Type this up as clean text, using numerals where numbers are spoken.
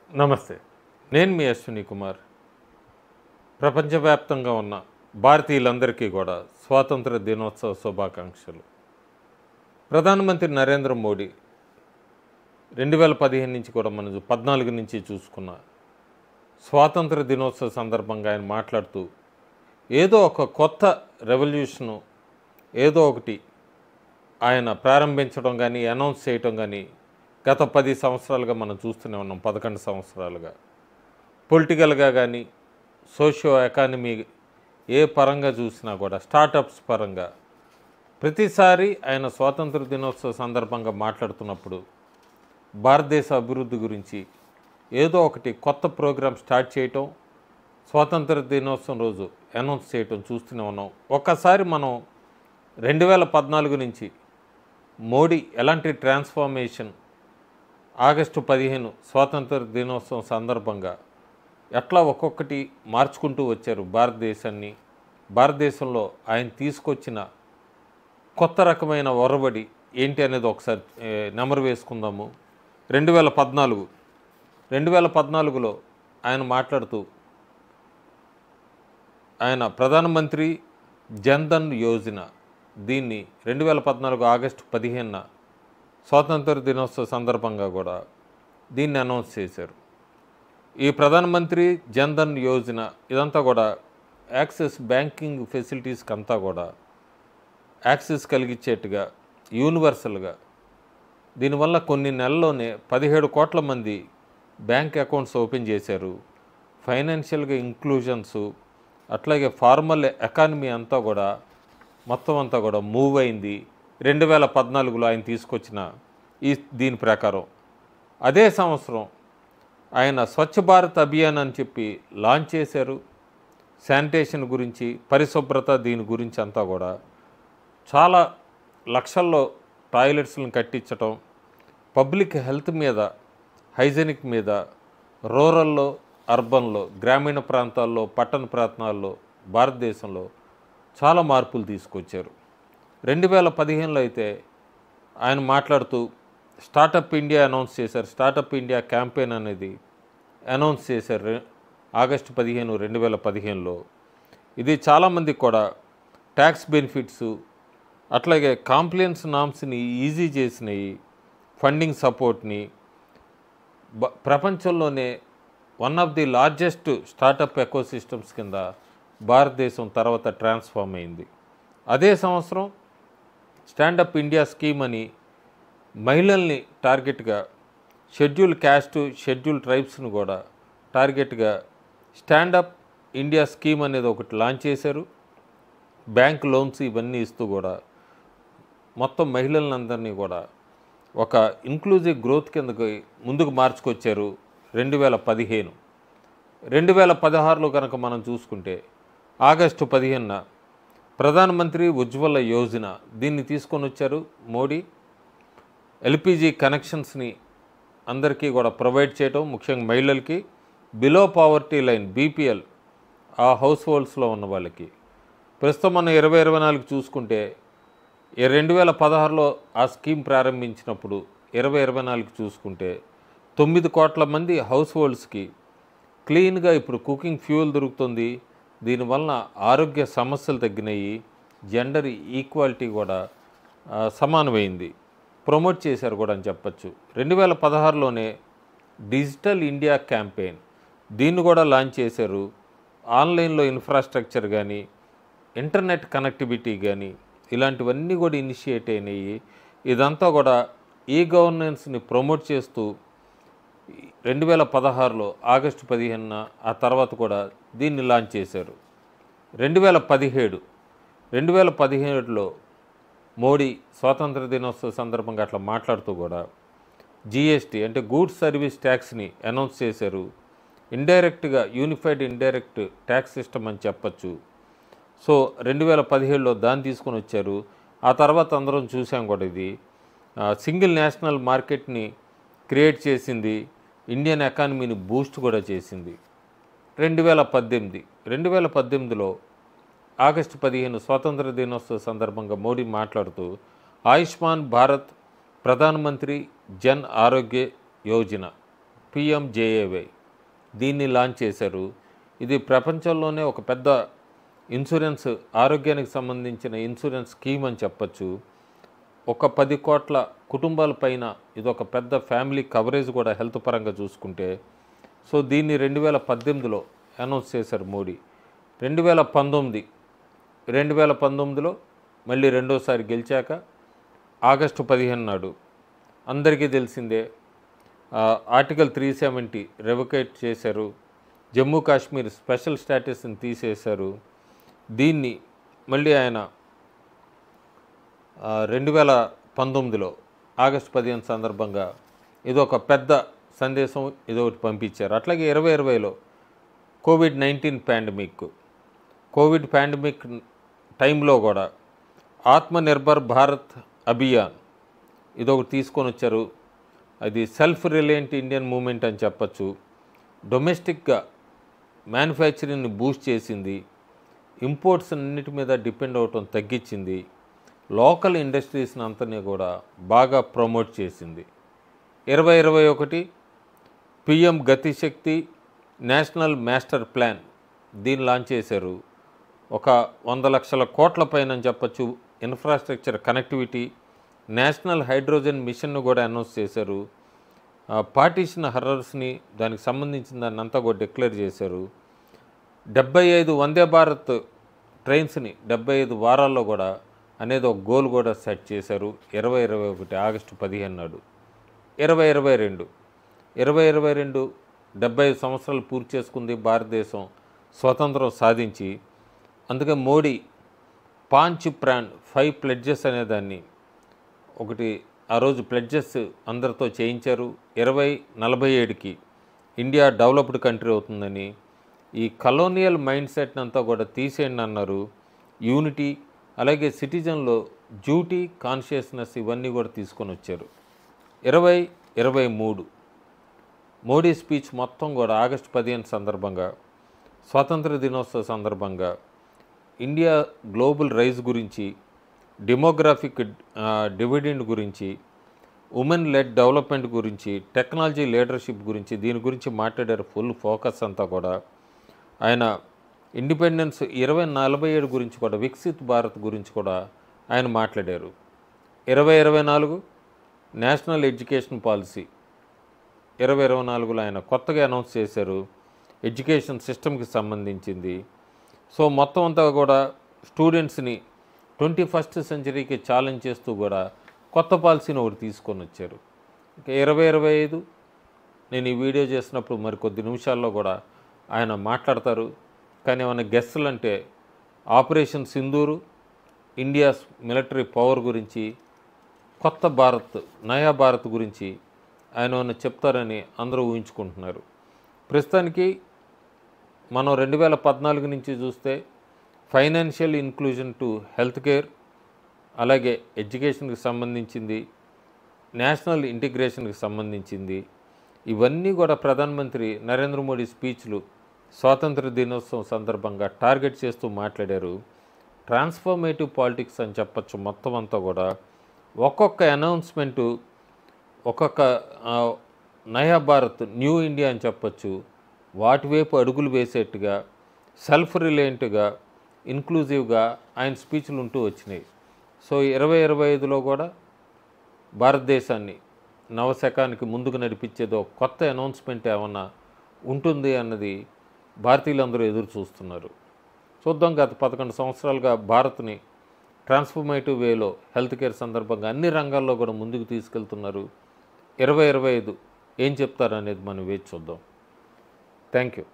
నమస్తే. నేను మీ అశ్విని కుమార్. ప్రపంచవ్యాప్తంగా ఉన్న భారతీయులందరికీ కూడా స్వాతంత్ర దినోత్సవ శుభాకాంక్షలు. ప్రధానమంత్రి నరేంద్ర మోడీ 2015 నుంచి కూడా మనం 14 నుంచి చూసుకున్న స్వాతంత్ర దినోత్సవ సందర్భంగా ఆయన మాట్లాడుతూ ఏదో ఒక కొత్త రెవల్యూషను ఏదో ఒకటి ఆయన ప్రారంభించడం కానీ అనౌన్స్ చేయటం కానీ గత 10 సంవత్సరాలుగా మనం చూస్తూనే ఉన్నాం. 11 సంవత్సరాలుగా పొలిటికల్గా కానీ సోషియో ఎకానమీ ఏ పరంగా చూసినా కూడా స్టార్టప్స్ పరంగా ప్రతిసారి ఆయన స్వాతంత్ర దినోత్సవ సందర్భంగా మాట్లాడుతున్నప్పుడు భారతదేశ అభివృద్ధి గురించి ఏదో ఒకటి కొత్త ప్రోగ్రాం స్టార్ట్ చేయటం, స్వాతంత్ర దినోత్సవం రోజు అనౌన్స్ చేయటం చూస్తూనే ఉన్నాం. ఒక్కసారి మనం 2014 నుంచి మోడీ ఎలాంటి ట్రాన్స్ఫార్మేషన్ ఆగస్టు 15 స్వాతంత్ర దినోత్సవం సందర్భంగా ఎట్లా ఒక్కొక్కటి మార్చుకుంటూ వచ్చారు భారతదేశాన్ని. భారతదేశంలో ఆయన తీసుకొచ్చిన కొత్త రకమైన ఒరబడి ఏంటి అనేది ఒకసారి నెమరు వేసుకుందాము. 2014లో ఆయన మాట్లాడుతూ ఆయన ప్రధానమంత్రి జన్ధన్ యోజన దీన్ని 2014 ఆగస్టు 15న స్వాతంత్ర దినోత్సవ సందర్భంగా కూడా దీన్ని అనౌన్స్ చేశారు. ఈ ప్రధానమంత్రి జన్ధన్ యోజన ఇదంతా కూడా యాక్సెస్ బ్యాంకింగ్ ఫెసిలిటీస్కి అంతా కూడా యాక్సెస్ కలిగించేట్టుగా యూనివర్సల్గా దీనివల్ల కొన్ని నెలల్లోనే 17 కోట్ల మంది బ్యాంక్ అకౌంట్స్ ఓపెన్ చేశారు. ఫైనాన్షియల్గా ఇంక్లూజన్స్ అట్లాగే ఫార్మల్ ఎకానమీ అంతా కూడా మొత్తం అంతా కూడా మూవ్ అయింది 2014లో ఆయన తీసుకొచ్చిన దీని ప్రకారం. అదే సంవత్సరం ఆయన స్వచ్ఛ భారత్ అభియాన్ అని చెప్పి లాంచ్ చేశారు. శానిటేషన్ గురించి, పరిశుభ్రత దీని గురించి అంతా కూడా చాలా లక్షల్లో టాయిలెట్స్లను కట్టించటం, పబ్లిక్ హెల్త్ మీద, హైజెనిక్ మీద రూరల్లో, అర్బన్లో, గ్రామీణ ప్రాంతాల్లో, పట్టణ ప్రాంతాల్లో భారతదేశంలో చాలా మార్పులు తీసుకొచ్చారు. 2015లో అయితే ఆయన మాట్లాడుతూ స్టార్టప్ ఇండియా అనౌన్స్ చేశారు. స్టార్టప్ ఇండియా క్యాంపెయిన్ అనేది అనౌన్స్ చేశారు ఆగస్టు 15, 2015లో. ఇది చాలామందికి కూడా ట్యాక్స్ బెనిఫిట్స్ అట్లాగే కాంప్లైన్స్ నామ్స్ని ఈజీ చేసినాయి, ఫండింగ్ సపోర్ట్ని. ప్రపంచంలోనే one of the largest startup ecosystems కింద భారతదేశం తర్వాత ట్రాన్స్ఫార్మ్ అయింది. అదే సంవత్సరం స్టాండప్ ఇండియా స్కీమ్ అని మహిళల్ని టార్గెట్గా, షెడ్యూల్ క్యాస్ట్, షెడ్యూల్ ట్రైబ్స్ను కూడా టార్గెట్గా స్టాండప్ ఇండియా స్కీమ్ అనేది ఒకటి లాంచ్ చేశారు. బ్యాంక్ లోన్స్ ఇవన్నీ ఇస్తూ కూడా మొత్తం మహిళలందరినీ కూడా ఒక ఇంక్లూజివ్ గ్రోత్ కిందకి ముందుకు మార్చుకొచ్చారు 2015. 2016లో కనుక మనం చూసుకుంటే ఆగస్టు 15న ప్రధానమంత్రి ఉజ్వల యోజన దీన్ని తీసుకొని వచ్చారు మోడీ. ఎల్పిజి కనెక్షన్స్ని అందరికీ కూడా ప్రొవైడ్ చేయటం, ముఖ్యంగా మహిళలకి, బిలో పావర్టీ లైన్ బీపీఎల్ ఆ హౌస్ హోల్డ్స్లో ఉన్న వాళ్ళకి. ప్రస్తుతం మనం 2024 చూసుకుంటే 2016లో ఆ స్కీమ్ ప్రారంభించినప్పుడు 2024 చూసుకుంటే 9 కోట్ల మంది హౌస్ హోల్డ్స్కి క్లీన్గా ఇప్పుడు కుకింగ్ ఫ్యూయల్ దొరుకుతుంది. దీనివల్ల ఆరోగ్య సమస్యలు తగ్గినాయి, జెండర్ ఈక్వాలిటీ కూడా సమానమైంది, ప్రమోట్ చేశారు కూడా అని చెప్పచ్చు. 2016లోనే డిజిటల్ ఇండియా క్యాంపెయిన్ దీన్ని కూడా లాంచ్ చేశారు. ఆన్లైన్లో ఇన్ఫ్రాస్ట్రక్చర్ కానీ, ఇంటర్నెట్ కనెక్టివిటీ కానీ ఇలాంటివన్నీ కూడా ఇనిషియేట్ అయినాయి. ఇదంతా కూడా ఈ గవర్నెన్స్ని ప్రమోట్ చేస్తూ 2016లో ఆగస్టు 15న ఆ తర్వాత కూడా దీన్ని లాంచ్ చేశారు. 2017లో మోడీ స్వాతంత్ర దినోత్సవ సందర్భంగా అట్లా మాట్లాడుతూ కూడా జిఎస్టీ అంటే గూడ్స్ సర్వీస్ ట్యాక్స్ని అనౌన్స్ చేశారు. ఇండైరెక్ట్గా యూనిఫైడ్ ఇండైరెక్ట్ ట్యాక్స్ సిస్టమ్ అని చెప్పచ్చు. సో 2017లో దాన్ని తీసుకొని వచ్చారు. ఆ తర్వాత అందరం చూసాం కూడా ఇది సింగిల్ నేషనల్ మార్కెట్ని క్రియేట్ చేసింది, ఇండియన్ ఎకానమీని బూస్ట్ కూడా చేసింది. 2018లో ఆగస్టు 15 స్వాతంత్ర దినోత్సవ సందర్భంగా మోడీ మాట్లాడుతూ ఆయుష్మాన్ భారత్ ప్రధానమంత్రి జన్ ఆరోగ్య యోజన పిఎంజేఏవై దీన్ని లాంచ్ చేశారు. ఇది ప్రపంచంలోనే ఒక పెద్ద ఇన్సూరెన్స్, ఆరోగ్యానికి సంబంధించిన ఇన్సూరెన్స్ స్కీమ్ అని చెప్పచ్చు. ఒక 10 కోట్ల కుటుంబాల పైన ఇదొక పెద్ద ఫ్యామిలీ కవరేజ్ కూడా హెల్త్ పరంగా చూసుకుంటే. సో దీన్ని 2018లో అనౌన్స్ చేశారు మోడీ. 2019లో మళ్ళీ రెండోసారి గెలిచాక ఆగస్టు 15 నాడు అందరికీ తెలిసిందే ఆర్టికల్ 370 రెవోకేట్ చేశారు. జమ్మూ కాశ్మీర్ స్పెషల్ స్టేటస్ని తీసేశారు. దీన్ని మళ్ళీ ఆయన 2019లో ఆగస్టు 15 సందర్భంగా ఇదొక పెద్ద సందేశం ఇదొకటి పంపించారు. అట్లాగే 2020లో కోవిడ్-19 పాండమిక్ టైంలో కూడా ఆత్మనిర్భర్ భారత్ అభియాన్ ఇదొకటి తీసుకొని వచ్చారు. అది సెల్ఫ్ రిలయంట్ ఇండియన్ మూవ్మెంట్ అని చెప్పచ్చు. డొమెస్టిక్గా మ్యానుఫ్యాక్చరింగ్ని బూస్ట్ చేసింది. ఇంపోర్ట్స్ అన్నిటి మీద డిపెండ్ అవటం తగ్గించింది. లోకల్ ఇండస్ట్రీస్ని అంతని కూడా బాగా ప్రమోట్ చేసింది. 2021 పిఎం గతిశక్తి నేషనల్ మాస్టర్ ప్లాన్ దీన్ని లాంచ్ చేశారు. ఒక 100 లక్షల కోట్ల పైన చెప్పచ్చు ఇన్ఫ్రాస్ట్రక్చర్ కనెక్టివిటీ. నేషనల్ హైడ్రోజన్ మిషన్ను కూడా అనౌన్స్ చేశారు. పార్టీషన్ హర్రర్స్ని దానికి సంబంధించిన దాన్ని అంతా కూడా డిక్లేర్ చేశారు. 75 వందే భారత్ ట్రైన్స్ని 75 వారాల్లో కూడా అనేది ఒక గోల్ కూడా సెట్ చేశారు 2021 ఆగస్టు 15 నాడు. 2022 75 సంవత్సరాలు పూర్తి చేసుకుంది భారతదేశం స్వతంత్రం సాధించి. అందుకే మోడీ 5 ప్రాణ్ 5 ప్లెడ్జెస్ అనేదాన్ని ఒకటి ఆ రోజు ప్లెడ్జెస్ అందరితో చేయించారు. 2047కి ఇండియా డెవలప్డ్ కంట్రీ అవుతుందని, ఈ కలోనియల్ మైండ్ సెట్ని అంతా కూడా తీసేయండి అన్నారు. యూనిటీ, అలాగే సిటిజన్లో డ్యూటీ కాన్షియస్నెస్ ఇవన్నీ కూడా తీసుకొని వచ్చారు. 2023 మోడీ స్పీచ్ మొత్తం కూడా ఆగస్టు 15 సందర్భంగా, స్వాతంత్ర దినోత్సవ సందర్భంగా ఇండియా గ్లోబల్ రైజ్ గురించి, డెమోగ్రాఫిక్ డివిడెండ్ గురించి, ఉమెన్ లెడ్ డెవలప్మెంట్ గురించి, టెక్నాలజీ లీడర్షిప్ గురించి దీని గురించి మాట్లాడారు. ఫుల్ ఫోకస్ అంతా కూడా ఆయన ఇండిపెండెన్స్ 2047 గురించి కూడా, వికసిత్ భారత్ గురించి కూడా ఆయన మాట్లాడారు. 2024 నేషనల్ ఎడ్యుకేషన్ పాలసీ 2024లో ఆయన కొత్తగా అనౌన్స్ చేశారు. ఎడ్యుకేషన్ సిస్టమ్కి సంబంధించింది. సో మొత్తం అంతా కూడా స్టూడెంట్స్ని 21st సెంచరీకి ఛాలెంజ్ చేస్తూ కూడా కొత్త పాలసీని ఒకటి తీసుకొని వచ్చారు. ఇంకా 2025 నేను ఈ వీడియో చేసినప్పుడు మరి కొద్ది నిమిషాల్లో కూడా ఆయన మాట్లాడతారు. కానీ ఏమైనా గెస్సులు అంటే operation Sindoor, India's military power గురించి, కొత్త భారత్, నయా భారత్ గురించి ఆయన ఏమైనా చెప్తారని అందరూ ఊహించుకుంటున్నారు. ప్రస్తుతానికి మనం 2014 నుంచి చూస్తే financial inclusion to health care, అలాగే ఎడ్యుకేషన్కి సంబంధించింది, నేషనల్ ఇంటిగ్రేషన్కి సంబంధించింది, ఇవన్నీ కూడా ప్రధానమంత్రి నరేంద్ర మోడీ స్పీచ్లు స్వాతంత్ర దినోత్సవం సందర్భంగా టార్గెట్ చేస్తూ మాట్లాడారు. ట్రాన్స్ఫర్మేటివ్ పాలిటిక్స్ అని చెప్పచ్చు. మొత్తం అంతా కూడా ఒక్కొక్క అనౌన్స్మెంటు, ఒక్కొక్క నయా భారత్, న్యూ ఇండియా అని చెప్పచ్చు, వాటి వైపు అడుగులు వేసేట్టుగా, సెల్ఫ్ రిలయంట్గా, ఇన్క్లూజివ్గా ఆయన స్పీచ్లు ఉంటూ వచ్చినాయి. సో 2025లో కూడా భారతదేశాన్ని నవశకానికి ముందుకు నడిపించేదో కొత్త అనౌన్స్మెంట్ ఏమన్నా ఉంటుంది అన్నది భారతీయులందరూ ఎదురు చూస్తున్నారు. చూద్దాం. గత 11 సంవత్సరాలుగా భారత్ని ట్రాన్స్ఫర్మేటివ్ వేలో హెల్త్ కేర్ సందర్భంగా అన్ని రంగాల్లో కూడా ముందుకు తీసుకెళ్తున్నారు. 2025 ఏం చెప్తారనేది మనం వేచి చూద్దాం. Thank you.